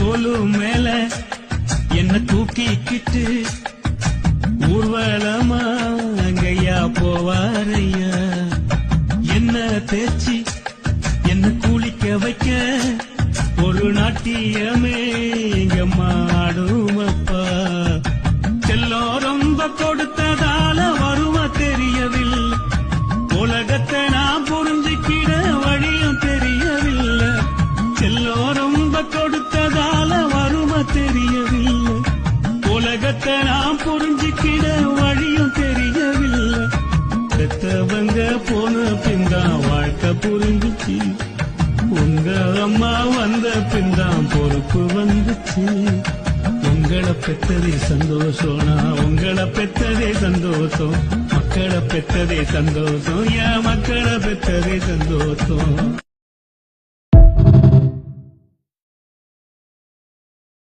கோலு மேல என்ன தூக்கிக்கிட்டு ஊர்வலமா அங்கையா போவாரையா. என்ன தேய்ச்சி என்ன குளிக்க வைக்க ஒரு நாட்டியமே எங்க மாடுமப்பா. செல்லம் ரொம்ப கொடுத்ததால வருமா தெரியவில்லை, உலகத்தை நான் புரிஞ்சுக்கிட வழியும் தெரியவில்லை. செல்லம் ரொம்ப கொடுத்ததால வருமா தெரியவில்லை, உலகத்தை நான் புரிஞ்சுக்கிட வழியும் தெரியவில்லை. பெத்தவங்க போன பின்தான் வாழ்க்கை புரிஞ்சுச்சு, உங்க அம்மா வந்த பின்தான் பொறுப்பு வந்துச்சு. உங்களை பெற்றதே சந்தோஷம்னா உங்களை பெற்றதே சந்தோஷம், மக்களை பெற்றதே சந்தோஷம், என் மக்களை பெற்றதே சந்தோஷம்.